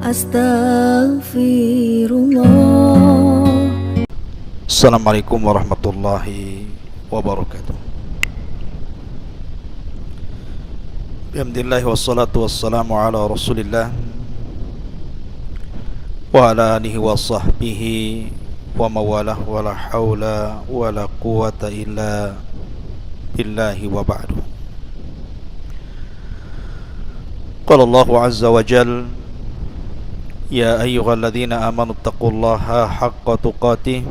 Astaghfirullah. Assalamualaikum warahmatullahi wabarakatuh. Alhamdulillah wassalatu wassalamu ala Rasulillah wa ala alihi wa sahbihi wa mawalah wa la hawla wa la quwata illa billahi wa ba'du. Qala Allahu azza wa jal: Ya ayyuhalladzina amanu taqullaha haqqa tuqatih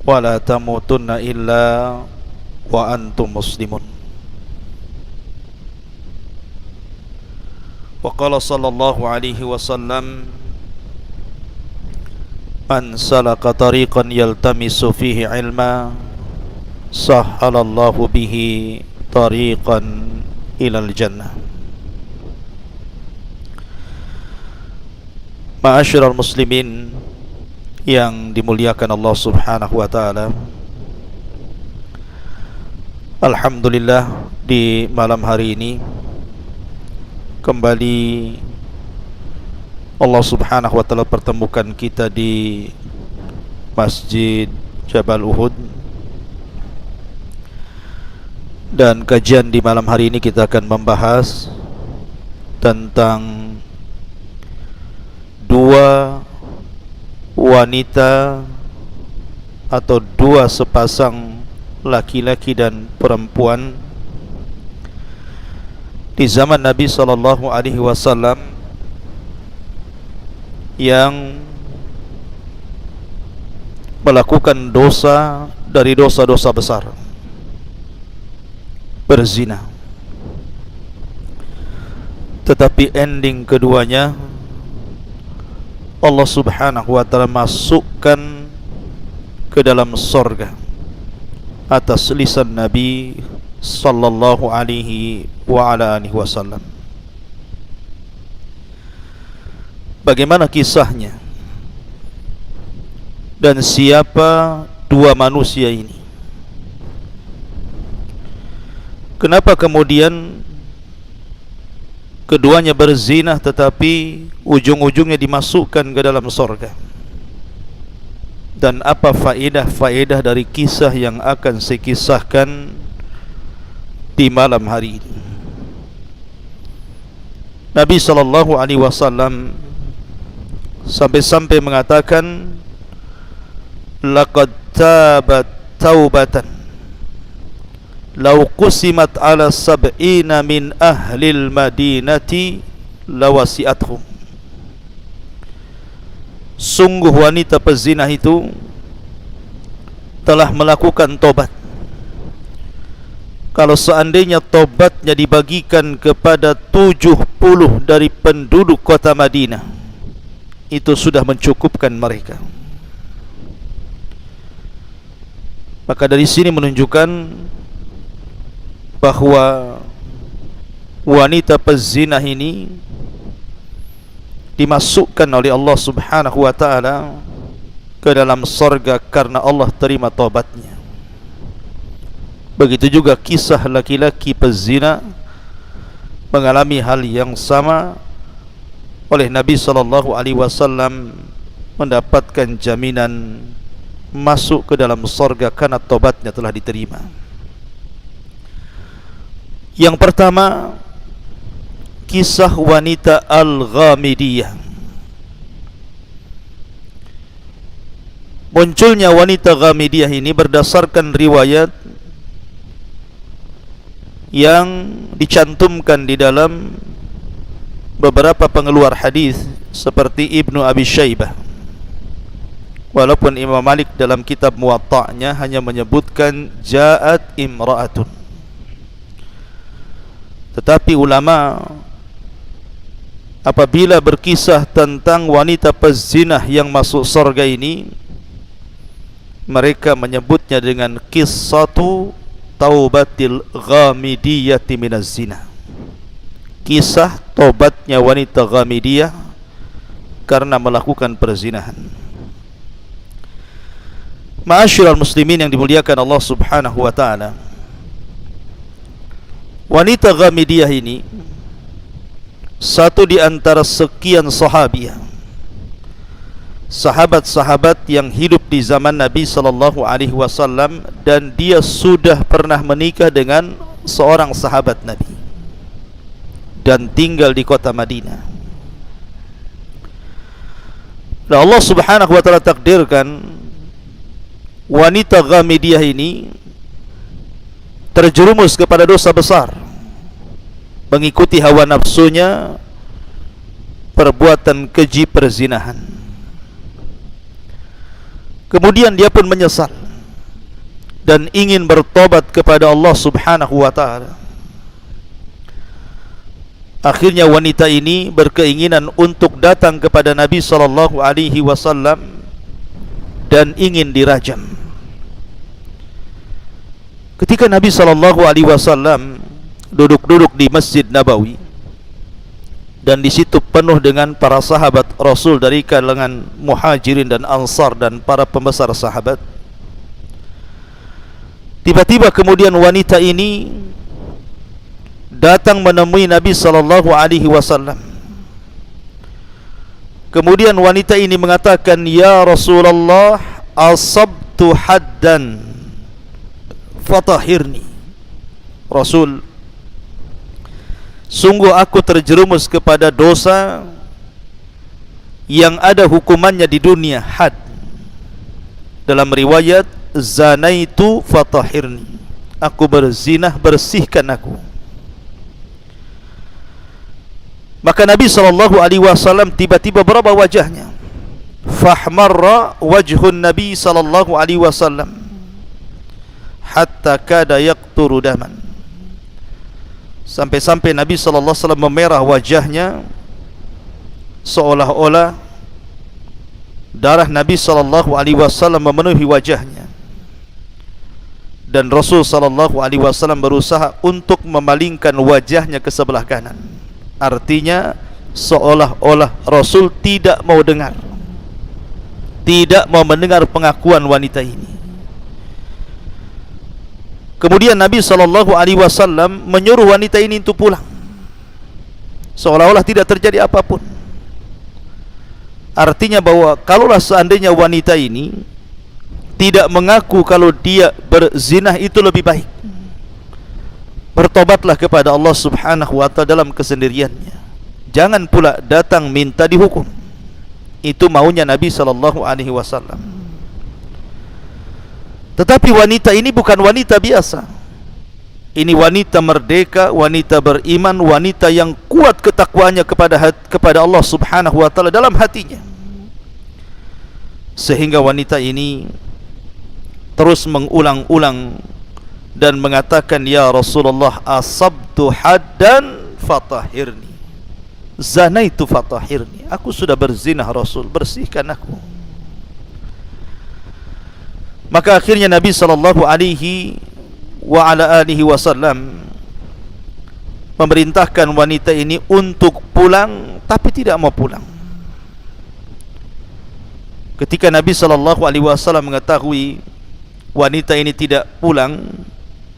wa la tamutunna illa wa antum muslimun. Wa qala sallallahu alaihi wasallam: Man salaka tariqan yaltamisu fihi ilma sahhalallahu bihi tariqan ilal jannah. Ma'asyiral muslimin yang dimuliakan Allah Subhanahu wa taala, alhamdulillah di malam hari ini kembali Allah Subhanahu wa taala pertemukan kita di Masjid Jabal Uhud, dan kajian di malam hari ini kita akan membahas tentang dua wanita atau dua sepasang laki-laki dan perempuan di zaman Nabi sallallahu alaihi wasallam yang melakukan dosa dari dosa-dosa besar, berzina. Tetapi ending keduanya Allah Subhanahu wa taala masukkan ke dalam surga atas lisan Nabi sallallahu alaihi wa ala alihi wasallam. Bagaimana kisahnya dan siapa dua manusia ini? Kenapa kemudian keduanya berzina tetapi ujung-ujungnya dimasukkan ke dalam surga? Dan apa faedah-faedah dari kisah yang akan saya kisahkan di malam hari ini? Nabi sallallahu alaihi wasallam sampai-sampai mengatakan, laqad tabat taubatan law qusimat ala sab'ina min ahlil madinati lawasi'athum. Sungguh wanita pezina itu telah melakukan tobat. Kalau seandainya tobatnya dibagikan kepada 70 dari penduduk kota Madinah, itu sudah mencukupkan mereka. Maka dari sini menunjukkan bahwa wanita pezina ini dimasukkan oleh Allah Subhanahu wa taala ke dalam surga karena Allah terima taubatnya. Begitu juga kisah laki-laki pezina mengalami hal yang sama, oleh Nabi sallallahu alaihi wasallam mendapatkan jaminan masuk ke dalam surga karena taubatnya telah diterima. Yang pertama, kisah wanita Al-Ghamidiyah. Munculnya wanita Ghamidiyah ini berdasarkan riwayat yang dicantumkan di dalam beberapa pengeluar hadis seperti Ibnu Abi Syaibah. Walaupun Imam Malik dalam kitab Muwatta'nya hanya menyebutkan ja'at imra'atun, tetapi ulama apabila berkisah tentang wanita pezinah yang masuk surga ini, mereka menyebutnya dengan qissatu taubatil ghamidiyati minaz zina. Kisah tobatnya wanita Ghamidiyah karena melakukan perzinahan. Ma'asyiral muslimin yang dimuliakan Allah Subhanahu wa taala, wanita Ghamidiyah ini satu di antara sekian sahabat-sahabat yang hidup di zaman Nabi sallallahu alaihi wasallam, dan dia sudah pernah menikah dengan seorang sahabat Nabi dan tinggal di kota Madinah. Dan Allah Subhanahu wa taala takdirkan wanita Ghamidiyah ini terjerumus kepada dosa besar, mengikuti hawa nafsunya, perbuatan keji perzinahan. Kemudian dia pun menyesal dan ingin bertobat kepada Allah Subhanahu wa taala. Akhirnya wanita ini berkeinginan untuk datang kepada Nabi sallallahu alaihi wasallam dan ingin dirajam. Ketika Nabi sallallahu alaihi wasallam duduk-duduk di Masjid Nabawi, dan di situ penuh dengan para sahabat Rasul dari kalangan Muhajirin dan Ansar dan para pembesar sahabat. Tiba-tiba kemudian wanita ini datang menemui Nabi sallallahu alaihi wasallam. Kemudian wanita ini mengatakan, "Ya Rasulullah, asabtu haddan fatahhirni." Rasul, sungguh aku terjerumus kepada dosa yang ada hukumannya di dunia, had. Dalam riwayat, zanaitu fatahhirni, aku berzinah, bersihkan aku. Maka Nabi SAW tiba-tiba berubah wajahnya. Fahmarra wajhun Nabi SAW hatta kada yaqturu daman. Sampai-sampai Nabi SAW memerah wajahnya, seolah-olah darah Nabi SAW memenuhi wajahnya. Dan Rasul SAW berusaha untuk memalingkan wajahnya ke sebelah kanan. Artinya seolah-olah Rasul tidak mau dengar, tidak mau mendengar pengakuan wanita ini. Kemudian Nabi SAW menyuruh wanita ini untuk pulang, seolah-olah tidak terjadi apapun. Artinya bahwa kalaulah seandainya wanita ini tidak mengaku kalau dia berzinah, itu lebih baik. Bertobatlah kepada Allah Subhanahu wa ta'ala dalam kesendiriannya. Jangan pula datang minta dihukum. Itu maunya Nabi SAW. Tetapi wanita ini bukan wanita biasa. Ini wanita merdeka, wanita beriman, wanita yang kuat ketakwaannya kepada Allah Subhanahu wa ta'ala dalam hatinya. Sehingga wanita ini terus mengulang-ulang dan mengatakan, "Ya Rasulullah, asabtu haddan fatahhirni, zanaitu fatahhirni." Aku sudah berzinah Rasul, bersihkan aku. Maka akhirnya Nabi SAW memerintahkan wanita ini untuk pulang, tapi tidak mau pulang. Ketika Nabi SAW mengetahui wanita ini tidak pulang,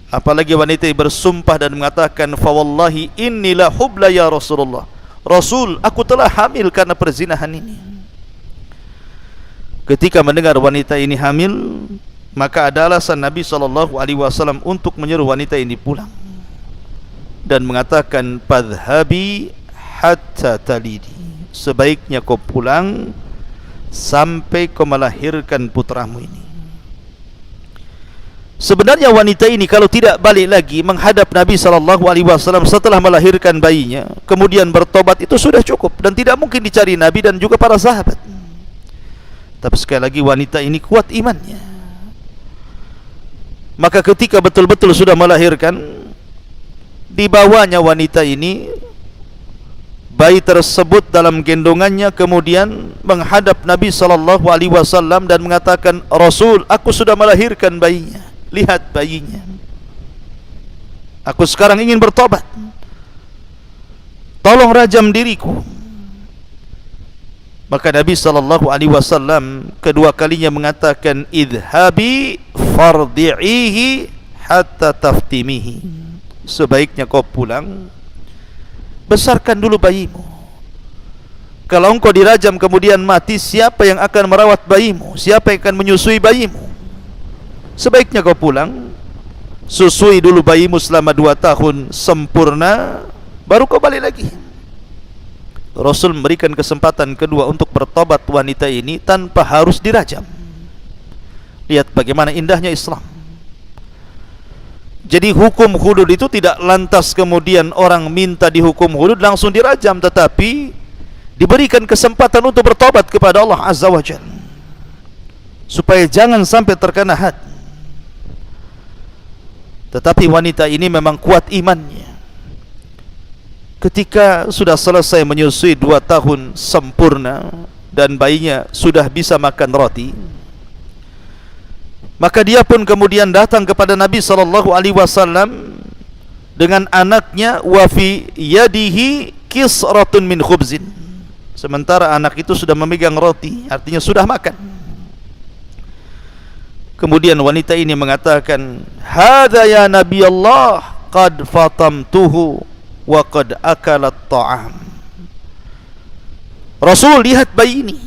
apalagi wanita ini bersumpah dan mengatakan, "Fa wallahi inni la hubla ya Rasulullah." Rasul, aku telah hamil karena perzinahan ini. Ketika mendengar wanita ini hamil, maka ada alasan Nabi SAW untuk menyuruh wanita ini pulang dan mengatakan, "Fadhhabi hatta talidi." Sebaiknya kau pulang sampai kau melahirkan putramu ini. Sebenarnya wanita ini kalau tidak balik lagi menghadap Nabi SAW setelah melahirkan bayinya, kemudian bertobat, itu sudah cukup dan tidak mungkin dicari Nabi dan juga para sahabat. Tapi sekali lagi wanita ini kuat imannya. Maka ketika betul-betul sudah melahirkan, dibawanya wanita ini bayi tersebut dalam gendongannya, kemudian menghadap Nabi SAW dan mengatakan, "Rasul, aku sudah melahirkan bayinya. Lihat bayinya. Aku sekarang ingin bertobat. Tolong rajam diriku." Maka Nabi SAW kedua kalinya mengatakan, "Idhabi fardi'ihi hatta taftimihi." Sebaiknya kau pulang besarkan dulu bayimu. Kalau engkau dirajam kemudian mati, siapa yang akan merawat bayimu? Siapa yang akan menyusui bayimu? Sebaiknya kau pulang, susui dulu bayimu selama 2 tahun sempurna, baru kau balik lagi. Rasul memberikan kesempatan kedua untuk bertobat wanita ini tanpa harus dirajam. Lihat bagaimana indahnya Islam. Jadi hukum hudud itu tidak lantas kemudian orang minta dihukum hudud langsung dirajam, tetapi diberikan kesempatan untuk bertobat kepada Allah Azza wa Jalla, supaya jangan sampai terkena had. Tetapi wanita ini memang kuat imannya. Ketika sudah selesai menyusui 2 tahun sempurna dan bayinya sudah bisa makan roti, maka dia pun kemudian datang kepada Nabi SAW dengan anaknya, wa fi yadihi kisratun min khubzin. Sementara anak itu sudah memegang roti, artinya sudah makan. Kemudian wanita ini mengatakan, "Hadza ya Nabi Allah, qad fatamtuhu wa qad akalat ta'am." Rasul, lihat bayi ini.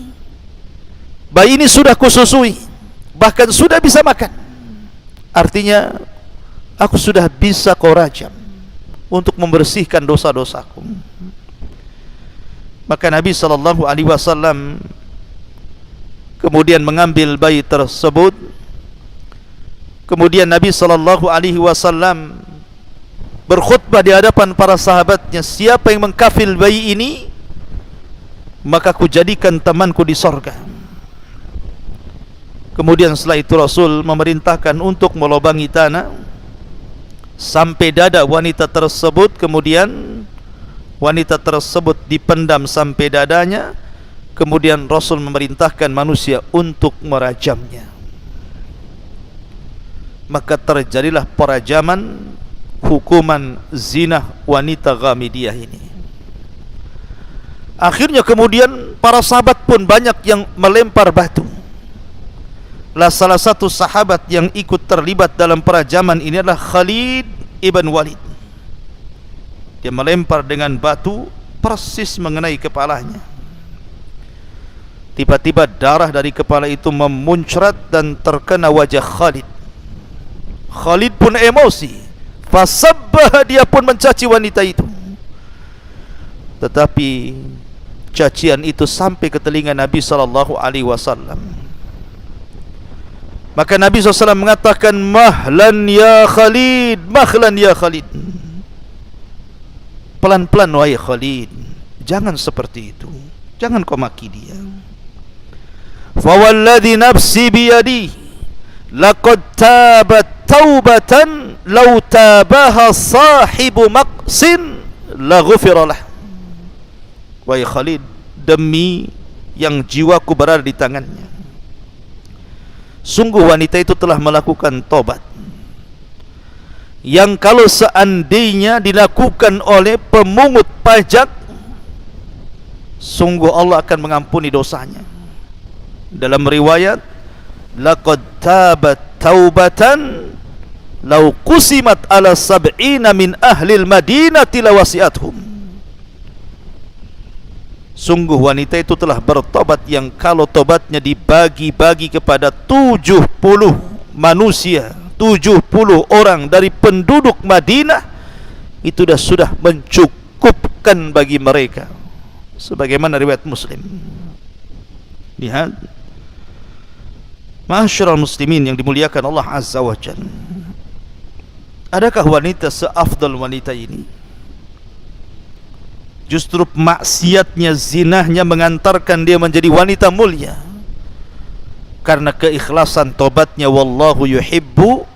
Bayi ini sudah kususui, bahkan sudah bisa makan. Artinya aku sudah bisa kau rajam untuk membersihkan dosa-dosaku. Maka Nabi SAW kemudian mengambil bayi tersebut. Kemudian Nabi SAW berkhutbah di hadapan para sahabatnya, siapa yang mengkafil bayi ini, maka ku jadikan temanku di sorga. Kemudian setelah itu Rasul memerintahkan untuk melobangi tanah sampai dada wanita tersebut. Kemudian wanita tersebut dipendam sampai dadanya. Kemudian Rasul memerintahkan manusia untuk merajamnya. Maka terjadilah perajaman, hukuman zina wanita Ghamidiyah ini. Akhirnya kemudian para sahabat pun banyak yang melempar batu. Salah satu sahabat yang ikut terlibat dalam perajaman ini adalah Khalid ibn Walid. Dia melempar dengan batu persis mengenai kepalanya. Tiba-tiba darah dari kepala itu memuncrat dan terkena wajah Khalid. Khalid pun emosi, fasabbah, dia pun mencaci wanita itu. Tetapi cacian itu sampai ke telinga Nabi SAW. Maka Nabi SAW mengatakan, "Mahlan ya Khalid, mahlan ya Khalid." Pelan-pelan wahai Khalid, jangan seperti itu, jangan kau maki dia. "Fa walladhi nafsi biyadi, laqad tabat taubatan law tabaha sahibu maqsin la ghufira lah." Wahai Khalid, demi yang jiwaku berada di tangannya, sungguh wanita itu telah melakukan tobat yang kalau seandainya dilakukan oleh pemungut pajak, sungguh Allah akan mengampuni dosanya. Dalam riwayat, laqad tabat taubatan law qusimat ala sab'ina min ahlil madinati lawasi'athum. Sungguh wanita itu telah bertobat yang kalau tobatnya dibagi-bagi kepada 70 manusia, 70 orang dari penduduk Madinah, itu sudah mencukupkan bagi mereka. Sebagaimana riwayat Muslim. Lihat, ma'asyiral muslimin yang dimuliakan Allah Azza wa Jalla, adakah wanita seafdal wanita ini? Justru maksiatnya, zinahnya mengantarkan dia menjadi wanita mulia. Karena keikhlasan tobatnya, wallahu yuhibbu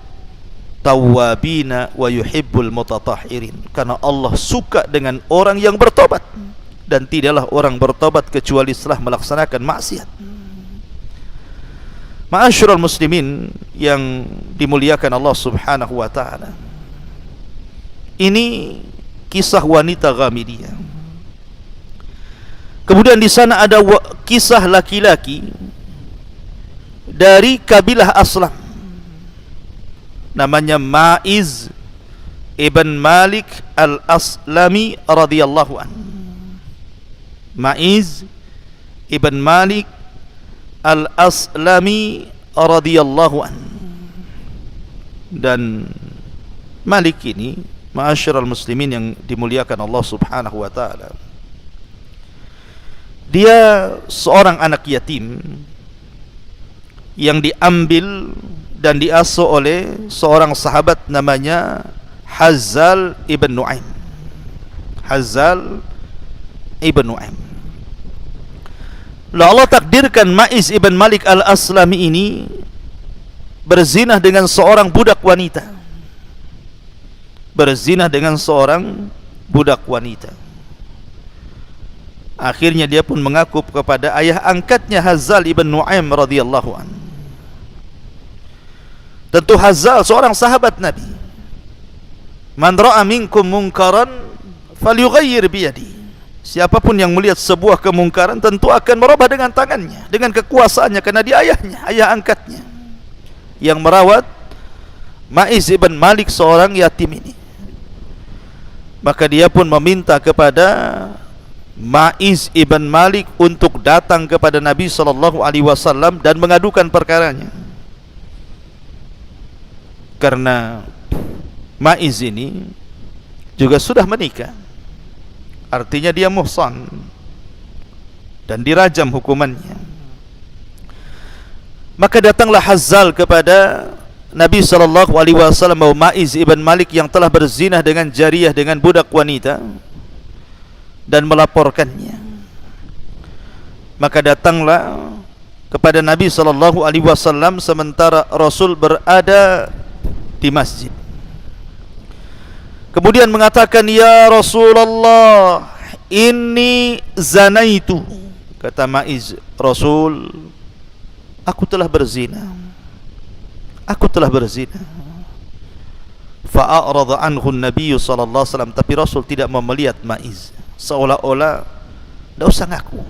tawwabina wa yuhibbul mutatahhirin. Karena Allah suka dengan orang yang bertobat, dan tidaklah orang bertobat kecuali setelah melaksanakan maksiat. Ma'asyiral muslimin yang dimuliakan Allah Subhanahu wa taala, ini kisah wanita Ghamidiyah. Kemudian di sana ada kisah laki-laki dari kabilah Aslam, namanya Ma'iz ibn Malik al-Aslami radhiyallahu an. Ma'iz ibn Malik al-Aslami radhiyallahu an. Dan Malik ini, ma'asyiral muslimin yang dimuliakan Allah Subhanahu wa taala, dia seorang anak yatim yang diambil dan diasuh oleh seorang sahabat namanya Hazzal ibn Nu'aim. Hazzal ibn Nu'aim. Lalu Allah takdirkan Ma'iz ibn Malik al-Aslami ini berzinah dengan seorang budak wanita. Berzinah dengan seorang budak wanita. Akhirnya dia pun mengaku kepada ayah angkatnya Hazzal ibn Nu'aim radhiyallahu an. Tentu Hazzal seorang sahabat Nabi. Man ra'a minkum munkaran falyughayyir biyadi. Siapapun yang melihat sebuah kemungkaran tentu akan merubah dengan tangannya, dengan kekuasaannya, karena dia ayahnya, ayah angkatnya yang merawat Ma'iz ibn Malik seorang yatim ini. Maka dia pun meminta kepada Ma'iz ibn Malik untuk datang kepada Nabi SAW dan mengadukan perkaranya. Karena Ma'iz ini juga sudah menikah, artinya dia muhsan dan dirajam hukumannya. Maka datanglah Hazzal kepada Nabi SAW bahwa Ma'iz ibn Malik yang telah berzinah dengan jariyah, dengan budak wanita, dan melaporkannya. Maka datanglah kepada Nabi SAW sementara Rasul berada di masjid. Kemudian mengatakan, ya Rasulullah, inni zanaitu. Kata Ma'iz, Rasul, aku telah berzina. Aku telah berzina. Fa'arada anhu Nabi SAW. Tapi Rasul tidak mau melihat Ma'iz, seolah-olah tidak usah ngaku.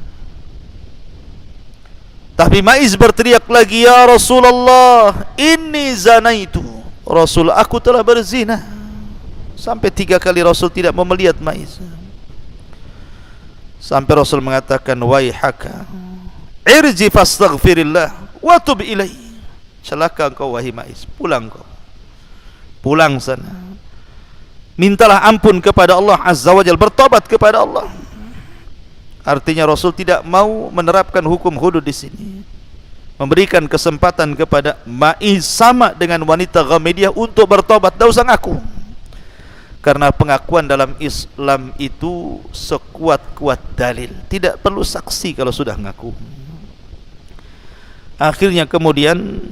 Tapi Ma'iz berteriak lagi, ya Rasulullah, inni zanaitu. Rasul, aku telah berzina. Sampai 3 kali Rasul tidak mau melihat Ma'iz. Sampai Rasul mengatakan, waihaka, irji fastaghfirillah wa tub ilaihi. Celaka engkau wahai Ma'iz, pulang kau, pulang sana, mintalah ampun kepada Allah Azza wa Jalla, bertobat kepada Allah. Artinya Rasul tidak mau menerapkan hukum hudud di sini, memberikan kesempatan kepada Ma'iz sama dengan wanita Ghamidiyah untuk bertobat, tidak usah ngaku. Karena pengakuan dalam Islam itu sekuat-kuat dalil, tidak perlu saksi kalau sudah ngaku. Akhirnya kemudian,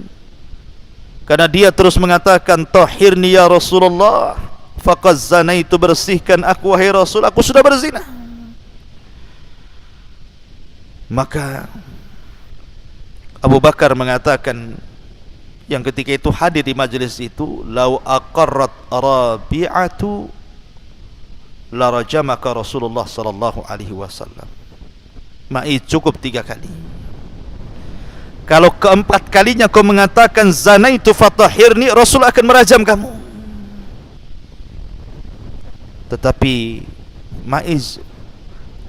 karena dia terus mengatakan, tahhirni ya Rasulullah, faqad zanaitu, bersihkan aku wahai Rasul, aku sudah berzina. Maka Abu Bakar mengatakan, yang ketika itu hadir di majelis itu, lau aqarrat Rabi'atu la rajamaka Rasulullah sallallahu alaihi wasallam. Ma'iz, cukup 3 kali. Kalau keempat kalinya kau mengatakan zanaitu fatahhirni, Rasul akan merajam kamu. Tetapi Ma'iz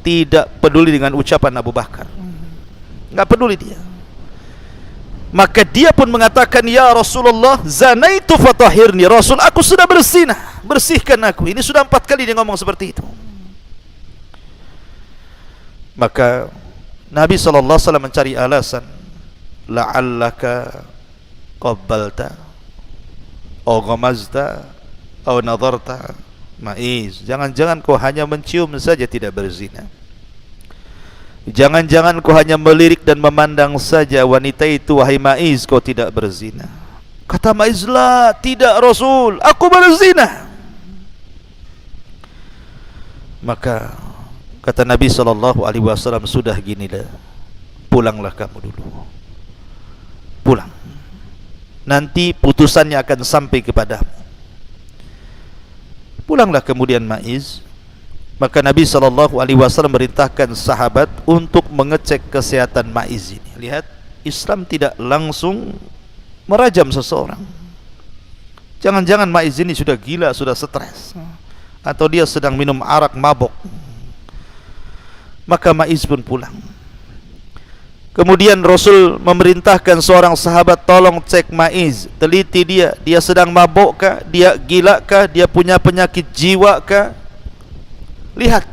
tidak peduli dengan ucapan Abu Bakar, enggak peduli dia. Maka dia pun mengatakan, ya Rasulullah, zanaitu fatahhirni. Rasul, aku sudah berzina, bersihkan aku. Ini sudah 4 kali dia ngomong seperti itu. Maka Nabi SAW mencari alasan, la'allaka qabbalta aw ghamazta aw nadarta. Ma'iz, jangan-jangan kau hanya mencium saja, tidak berzina. Jangan-jangan kau hanya melirik dan memandang saja wanita itu, wahai Ma'iz, kau tidak berzina. Kata Ma'iz, la, tidak Rasul, aku berzina. Maka kata Nabi SAW, sudah ginilah, pulanglah kamu dulu, pulang, nanti putusannya akan sampai kepadamu. Pulanglah kemudian Ma'iz. Maka Nabi SAW merintahkan sahabat untuk mengecek kesehatan Ma'iz ini. Lihat, Islam tidak langsung merajam seseorang. Jangan-jangan Ma'iz ini sudah gila, sudah stres, atau dia sedang minum arak mabok. Maka Maiz pun pulang. Kemudian Rasul memerintahkan seorang sahabat, tolong cek Maiz, teliti dia sedang mabuk kah, dia gila kah, dia punya penyakit jiwa kah, lihat.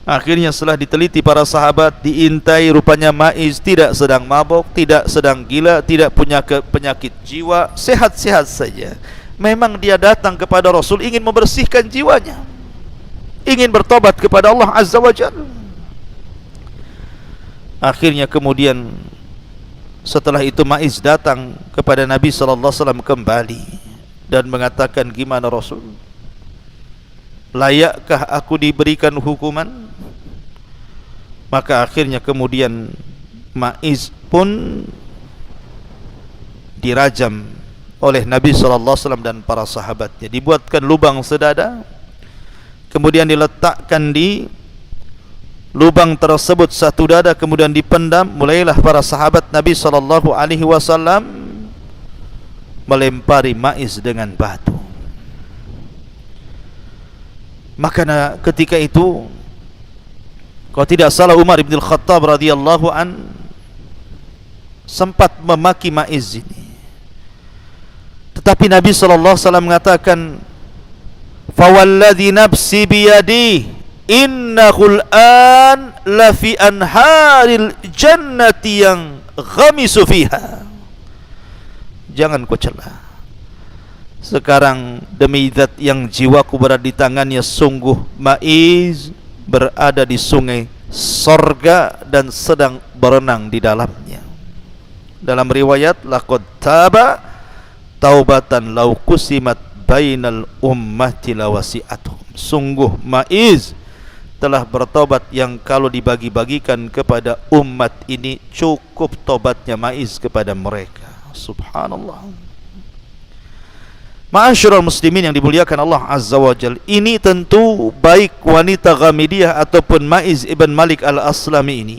Akhirnya setelah diteliti para sahabat, diintai, rupanya Maiz tidak sedang mabuk, tidak sedang gila, tidak punya penyakit jiwa, sehat-sehat saja. Memang dia datang kepada Rasul ingin membersihkan jiwanya, ingin bertobat kepada Allah Azza wa Jalla. Akhirnya kemudian setelah itu Maiz datang kepada Nabi SAW kembali dan mengatakan, gimana Rasul, layakkah aku diberikan hukuman? Maka akhirnya kemudian Maiz pun dirajam oleh Nabi SAW dan para sahabatnya. Dibuatkan lubang sedada, kemudian diletakkan di lubang tersebut satu dada, kemudian dipendam. Mulailah para sahabat Nabi SAW melempari Maiz dengan batu. Maka ketika itu, kalau tidak salah, Umar bin Khattab radhiyallahu an sempat memaki Maiz ini. Tetapi Nabi SAW mengatakan, fawalladhi nafsi biyadi innahul an lafi anharil jannati yang ghamisu fiha. Jangan kau celah. Sekarang demi zat yang jiwaku berada di tangannya, sungguh Maiz berada di sungai sorga dan sedang berenang di dalamnya. Dalam riwayat, laqad taba taubatan law kusimat bainal ummati lawasi'atuhum. Sungguh Maiz telah bertobat yang kalau dibagi-bagikan kepada umat ini cukup tobatnya Maiz kepada mereka. Subhanallah. Ma'asyiral muslimin yang dimuliakan Allah Azza wa Jalla, ini tentu baik wanita Ghamidiyah ataupun Maiz ibn Malik al-Aslami ini.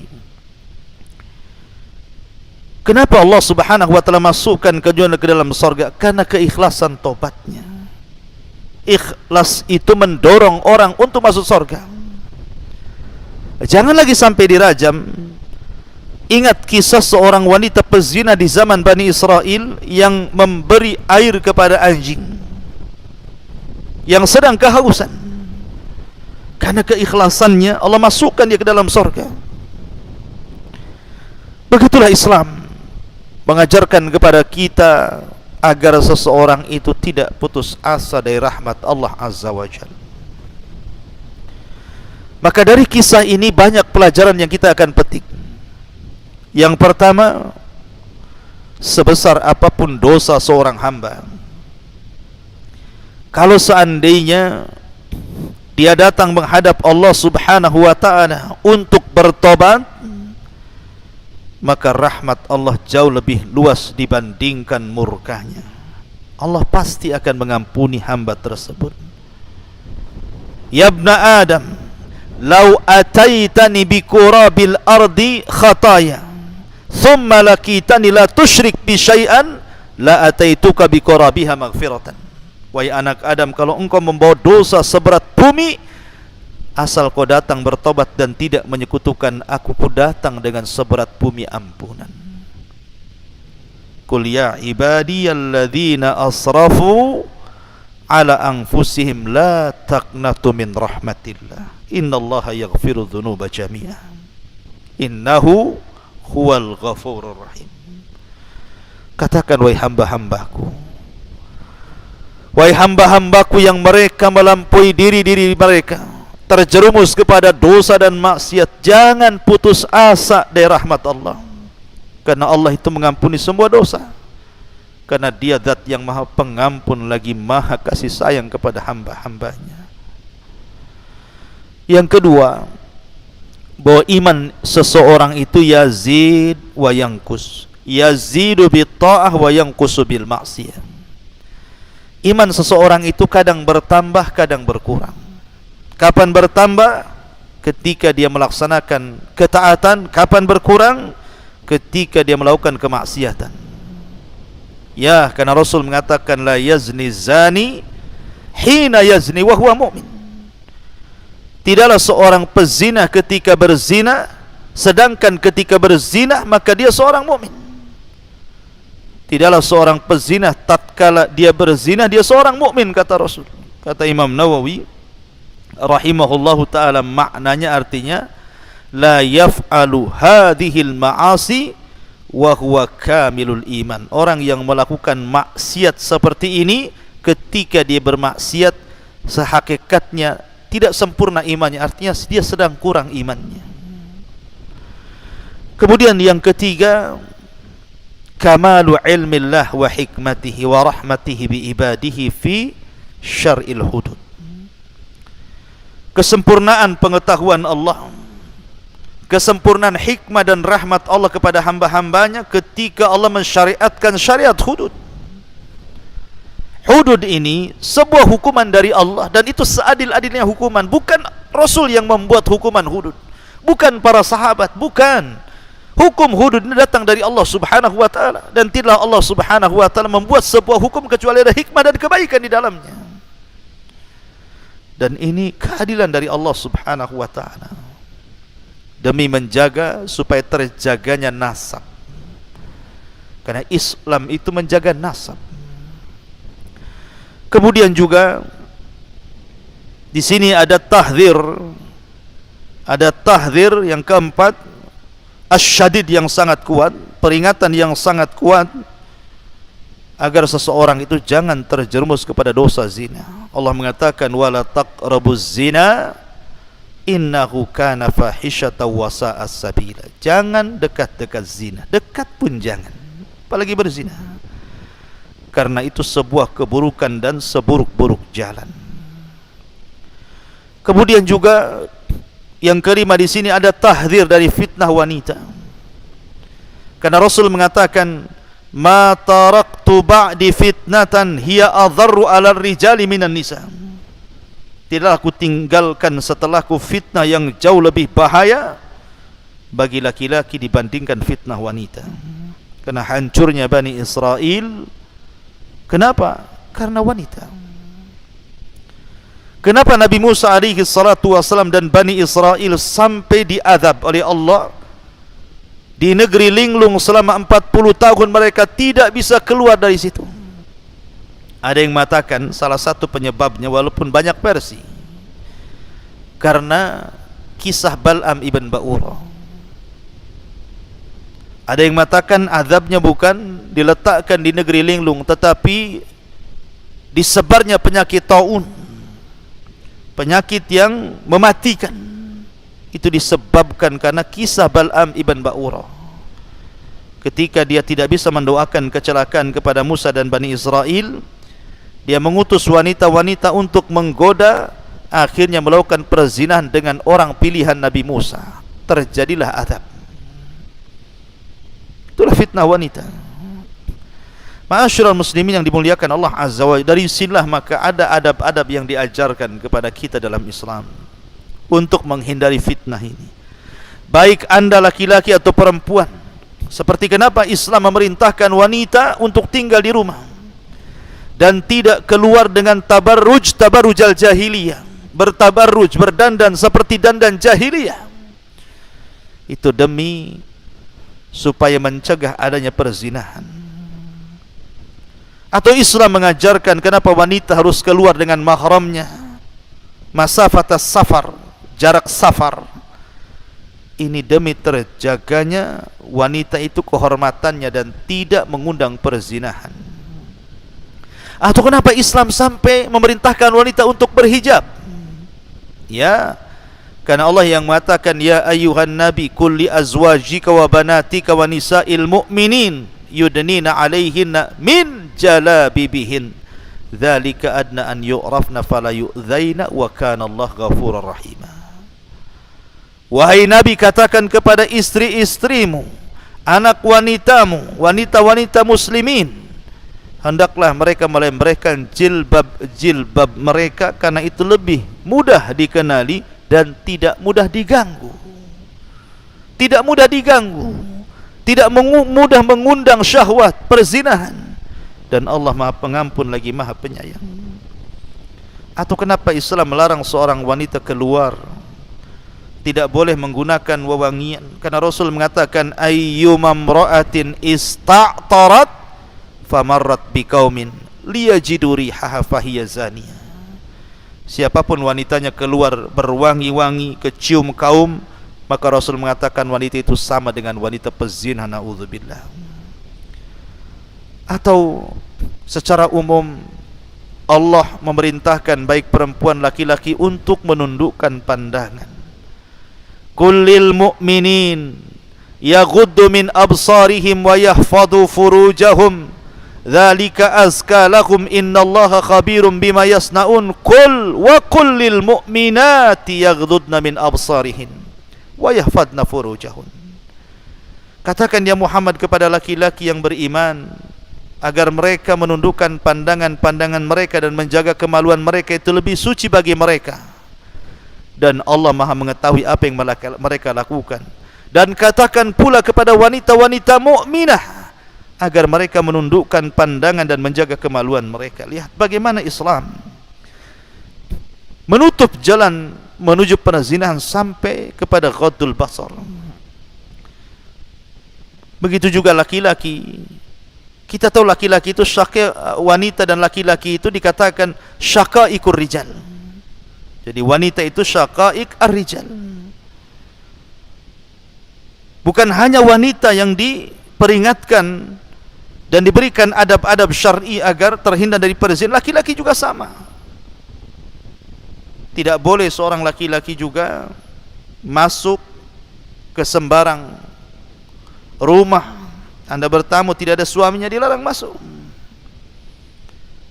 Kenapa Allah Subhanahu wa taala masukkan keduanya ke dalam surga? Karena keikhlasan tobatnya. Ikhlas itu mendorong orang untuk masuk surga. Jangan lagi sampai dirajam. Ingat kisah seorang wanita pezina di zaman Bani Israel yang memberi air kepada anjing yang sedang kehausan. Karena keikhlasannya Allah masukkan dia ke dalam surga. Begitulah Islam mengajarkan kepada kita agar seseorang itu tidak putus asa dari rahmat Allah Azza wa Jalla. Maka dari kisah ini banyak pelajaran yang kita akan petik. Yang pertama, sebesar apapun dosa seorang hamba, kalau seandainya dia datang menghadap Allah Subhanahu wa ta'ala untuk bertobat, maka rahmat Allah jauh lebih luas dibandingkan murkanya. Allah pasti akan mengampuni hamba tersebut. Ya ibna Adam, lau ataitani bikurabil ardi khataya thumma lakitani la tusyrik bi syai'an la ataituka bikurabiha maghfiratan. Wahai anak Adam, kalau engkau membawa dosa seberat bumi, asal kau datang bertobat dan tidak menyekutukan aku, ku datang dengan seberat bumi ampunan. Qul ya ibadiyalladzina asrafu ala anfusihim la taqnatu min rahmatillah innallaha yaghfiru dhunuba jami'a innahu huwal ghafurur rahim. Katakan, wahai hamba-hambaku, wahai hamba-hambaku yang mereka melampaui diri-diri mereka, terjerumus kepada dosa dan maksiat, jangan putus asa dari rahmat Allah. Karena Allah itu mengampuni semua dosa. Karena dia zat yang maha pengampun lagi maha kasih sayang kepada hamba-hambanya. Yang kedua, bahwa iman seseorang itu yazid wa yankus. Yazidu bil ta'ah wa yankusu bil maksiyah. Iman seseorang itu kadang bertambah, kadang berkurang. Kapan bertambah? Ketika dia melaksanakan ketaatan. Kapan berkurang? Ketika dia melakukan kemaksiatan. Ya, karena Rasul mengatakan la yazni zani hina yazni wa huwa mu'min. Tidaklah seorang pezina ketika berzina, sedangkan ketika berzina maka dia seorang mukmin. Tidaklah seorang pezina tatkala dia berzina dia seorang mukmin, kata Rasul. Kata Imam Nawawi rahimahullahu taala, maknanya artinya la yaf'alu hadhil ma'asi wa huwa kamilul iman. Orang yang melakukan maksiat seperti ini ketika dia bermaksiat sehakikatnya tidak sempurna imannya, artinya dia sedang kurang imannya. Kemudian yang ketiga, kamalu ilmillah wa hikmatihi wa rahmatihi bi ibadihi fi syar'il hudud. Kesempurnaan pengetahuan Allah, kesempurnaan hikmah dan rahmat Allah kepada hamba-hambanya ketika Allah mensyariatkan syariat hudud. Hudud ini sebuah hukuman dari Allah, dan itu seadil-adilnya hukuman. Bukan Rasul yang membuat hukuman hudud, bukan para sahabat, bukan. Hukum hudud ini datang dari Allah subhanahu wa ta'ala, dan tidaklah Allah subhanahu wa ta'ala membuat sebuah hukum kecuali ada hikmah dan kebaikan di dalamnya. Dan ini keadilan dari Allah subhanahu wa ta'ala demi menjaga supaya terjaganya nasab, karena Islam itu menjaga nasab. Kemudian juga di sini ada tahdzir, yang keempat, asyadid, yang sangat kuat, peringatan yang sangat kuat agar seseorang itu jangan terjerumus kepada dosa zina. Allah mengatakan wala taqrabuz zina innahu kana fahisyatan wa sa'a sabila. Jangan dekat-dekat zina, dekat pun jangan, apalagi berzina, karena itu sebuah keburukan dan seburuk-buruk jalan. Kemudian juga yang kelima di sini ada tahdzir dari fitnah wanita, karena Rasul mengatakan ma taraktu ba'di fitnatan hiya adharru 'alal rijali minan nisa. Tidaklah aku tinggalkan setelahku fitnah yang jauh lebih bahaya bagi laki-laki dibandingkan fitnah wanita. Karena hancurnya Bani Israel, kenapa? Karena wanita. Kenapa Nabi Musa alaihi salatu wasalam dan Bani Israel sampai diazab oleh Allah di negeri linglung selama 40 tahun, mereka tidak bisa keluar dari situ? Ada yang mengatakan salah satu penyebabnya, walaupun banyak versi, karena kisah Bal'am ibn Ba'urah. Ada yang mengatakan azabnya bukan diletakkan di negeri linglung, tetapi disebarnya penyakit taun, penyakit yang mematikan. Itu disebabkan karena kisah Bal'am ibn Ba'urah. Ketika dia tidak bisa mendoakan kecelakaan kepada Musa dan Bani Israel, dia mengutus wanita-wanita untuk menggoda, akhirnya melakukan perzinahan dengan orang pilihan Nabi Musa. Terjadilah azab. Itulah fitnah wanita. Ma'asyiral muslimin yang dimuliakan Allah Azza wa Jalla, dari sinilah maka ada adab-adab yang diajarkan kepada kita dalam Islam untuk menghindari fitnah ini, baik anda laki-laki atau perempuan. Seperti kenapa Islam memerintahkan wanita untuk tinggal di rumah dan tidak keluar dengan tabarrujal jahiliyah, bertabarruj, berdandan seperti dandan jahiliyah. Itu demi supaya mencegah adanya perzinahan. Atau Islam mengajarkan kenapa wanita harus keluar dengan mahramnya, masafatas safar, jarak safar. Ini demi terjaganya wanita itu kehormatannya dan tidak mengundang perzinahan. Atau kenapa Islam sampai memerintahkan wanita untuk berhijab? Ya, karena Allah yang mengatakan ya ayyuhan nabi qul li azwajika wa banatika wa nisa'il mu'minin yudnina 'alaihinna min jalabibihin dzalika adna an yu'rafna fala yu'dzaina wa kana Allah ghafurur rahim. Wahai Nabi, katakan kepada istri-istrimu, anak wanitamu, wanita-wanita muslimin, hendaklah mereka melemparkan jilbab mereka, karena itu lebih mudah dikenali dan tidak mudah diganggu. Tidak mudah diganggu, tidak mudah mengundang syahwat perzinahan, dan Allah Maha Pengampun lagi Maha Penyayang. Atau kenapa Islam melarang seorang wanita keluar, tidak boleh menggunakan wewangian? Karena Rasul mengatakan ayyumam ra'atin ista'tarat famarrat biqaumin liyajidu rihaha fahiya zaniyah. Siapapun wanitanya keluar berwangi-wangi, kecium kaum, maka Rasul mengatakan wanita itu sama dengan wanita pezina, naudzubillah. Atau secara umum Allah memerintahkan baik perempuan laki-laki untuk menundukkan pandangan. Kullil mu'minin yaghuddu min absarihim wa yahfadhu furujahum dzalika azka lahum innallaha khabirum bima yasnaun. Qul wa kullil mu'minati yaghuddna min absarihin wa yahfadna furujahun. Katakan ya Muhammad kepada laki-laki yang beriman agar mereka menundukkan pandangan-pandangan mereka dan menjaga kemaluan mereka, itu lebih suci bagi mereka, dan Allah Maha mengetahui apa yang mereka lakukan. Dan katakan pula kepada wanita-wanita mukminah agar mereka menundukkan pandangan dan menjaga kemaluan mereka. Lihat bagaimana Islam menutup jalan menuju perzinahan sampai kepada ghaddul basar. Begitu juga laki-laki. Kita tahu laki-laki itu wanita dan laki-laki itu dikatakan syaqaiqur rijal. Jadi wanita itu syaqaiq ar-rijal. Bukan hanya wanita yang diperingatkan dan diberikan adab-adab syar'i agar terhindar dari perzinahan, laki-laki juga sama. Tidak boleh seorang laki-laki juga masuk ke sembarang rumah. Anda bertamu tidak ada suaminya, dilarang masuk.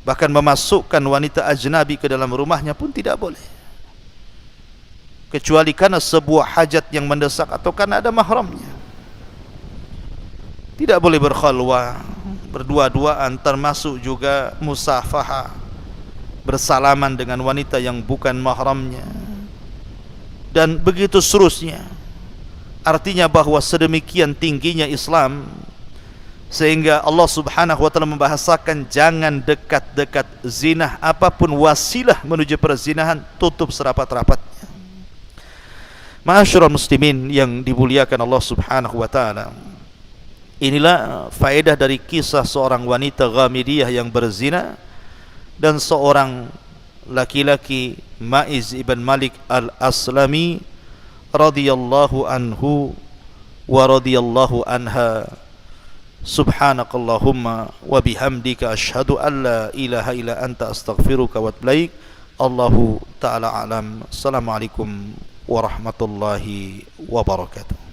Bahkan memasukkan wanita ajnabi ke dalam rumahnya pun tidak boleh, kecuali karena sebuah hajat yang mendesak atau karena ada mahramnya. Tidak boleh berkhalwah, berdua-duaan, termasuk juga musafaha, bersalaman dengan wanita yang bukan mahramnya, dan begitu seterusnya. Artinya bahwa sedemikian tingginya Islam sehingga Allah Subhanahu wa taala membahasakan jangan dekat-dekat zina, apapun wasilah menuju perzinahan tutup serapat-rapatnya. Ma'asyiral muslimin yang dimuliakan Allah Subhanahu wa taala, inilah faedah dari kisah seorang wanita Ghamidiyah yang berzina dan seorang laki-laki Ma'iz ibn Malik al-Aslami radhiyallahu anhu wa radhiyallahu anha. Subhanakallahumma wa bihamdika asyhadu an la ilaha illa anta astaghfiruka wa atubu ilaik. Allahu ta'ala alam. Assalamualaikum warahmatullahi wabarakatuh.